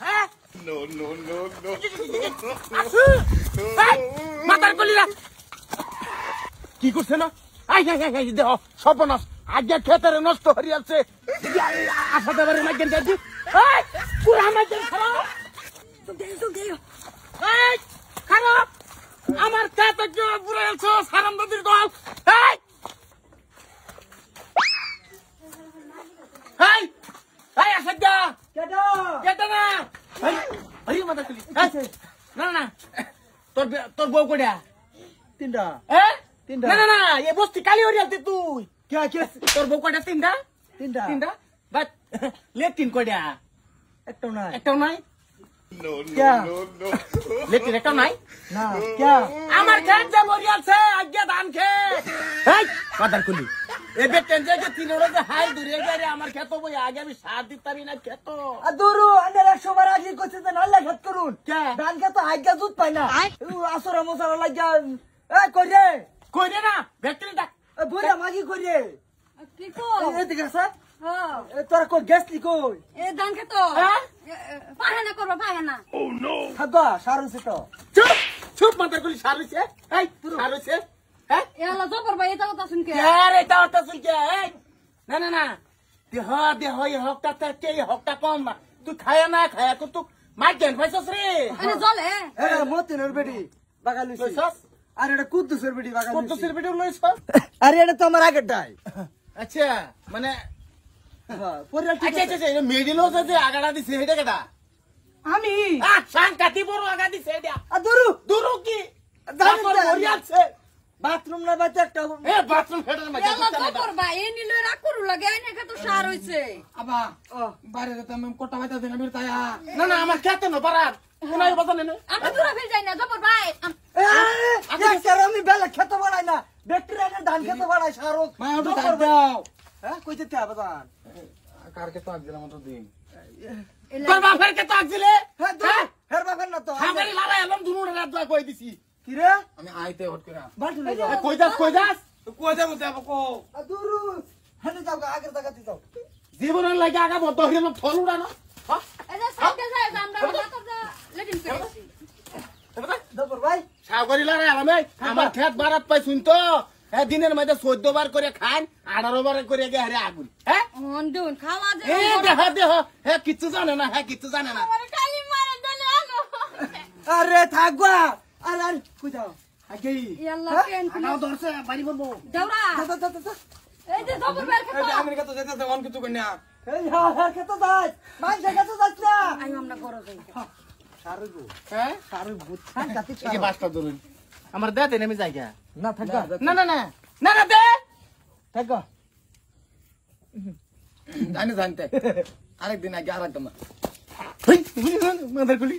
হ্যাঁ No, no, no, no. মাথার কলিরা কি করছে না আই দেহ সর্বনাশ আগে খেতের নষ্ট হয়ে আছে আশা দেবারে মাইকেন যাচ্ছি পুরা মাইকেন খারাপ খারাপ আমার খেতে পুরো আছে সারাম নদীর দল আসা কেটা না আরে মাথা কলি না না তোর বউ কোডা তিনটা না না না এ বস্তি কালি হরি আলতে তুই কে তোর বউ কোডা তিনটা তিনটা বাট লেটিন কোডা একটাও নাই No, क्या? no, no, no. লেটিন একটাও নাই না क्या আমার খেত যে মরি আছে আজ্ঞা ধান খেত এই মাথার কলি এবে টেনজে যে তিন ওরা যে হাই দূরে গেরে আমার খেত বই আগে আমি সার দিতারি না খেত আদুরু আন্ডার 100 বার আগে কইছে যে নাল্লা খেত করুন কে? ধান খেত আজ্ঞা দুধ পাই না আসরা মশলা লাগা এ কইরে কই দে না ভেটরি ডাক বুড়া মাগি কইরে কি কো এ দিকে স্যার হ্যাঁ তোরা কো গ্যাস লি কই এ দান কে তো হ্যাঁ? পাহানা করব পাহানা খাবা সারুন সে তো চুপ চুপ মাথার কলি সার হইছে এই সার হইছে হ্যাঁ এলা জবর ভাই এটা কথা শুনকে यार এটা ওটা শুনছে এই না না না দেহ এই হকটা তে হকটা কম না তুই খায়া না খায়া কো তুই মাইকেন পয়সাস রে আরে জলে এ মতিনের বেটি বাগালুছি পয়সাস আর এটা কুদ্দুসের বেটি কত বাগালুছি সির ভিডিও লইছ আরে এটা তো আমার আগেরটাই আচ্ছা মানে হ্যাঁ পরিয়াল ঠিক আচ্ছা আছে আচ্ছা মেডিলো যে আগাড়া দিছে হেডা কেডা আমি সাংকাতি বড় আগা দিছে হেডা আদুরু দুরু কি জানি তারপর না। মরি আছে বাথরুম না বাচ্চা একটা এ বাথরুম হেডার মধ্যে এলা জবর ভাই এ নিলে রাকুরু লাগে এনে কে তো সার হইছে আবা বাইরে যেতে আমি কোটা বাইতে দিন আমি তাই না না আমার খেতে না পারাত কোনায় বাজানে না আমি দূরে ফেল যাই না জবর ভাই আমি বেলা খেতে বাড়াই না ব্যাকটেরিয়া ধান খেতে বাড়াই সারক মা ওটা তাই দাও হ্যাঁ কই যেতে হবে ধান কারকে তো দিলাম তো দিন তোর বাপের কে তাকছিলে হ্যাঁ হ্যাঁ হের বাবার না তো খাবারই লালা এলাম দুনো রাত দা কই দিছি কি রে আমি আইতে হট করে বাটু লই যাও কই যাস কই যাব তে কো আদুরু হেলে যাও আগের জায়গাতে যাও জীবনের লাগে আগা বদ্ধ হইল ফল উড়ানো এটা সাইকেল যায় আমরা কথা লেটিন করেছি দবর ভাই সাগরি লারা আরামে আমার খেত বারাত পাই শুনতো হ্যাঁ দিনের মধ্যে 14 বার করে খান 18 বার করে গে হারে আগুন হ্যাঁ অন্দুন খাওয়া এ যায় দেহ হ্যাঁ কিচ্ছু জানে না হ্যাঁ কিচ্ছু জানে না আমার কালি মারা দলে আলো আরে থাকবা আরে আরে কই যাও আগে ইয়াল্লা কেন নাও ধরছে বাড়ি বলবো দেওরা তা এই যে জবর ভাই এই খেতো আমেরিকা তো যেতে অন কিছু কই না এই হ্যাঁ খেতে যাই মান জায়গা তো যাচ্ছ না আই আমরা গরো যাই সারগো হ্যাঁ সারু বুঝছান কাতে এই যে বাসটা ধরুন আমার দেতে নেমে যাই গা না থাকবা না না না না না দে থাকবা জানি জানতে আরেকদিন আগে আরেকদম মাদার গুলি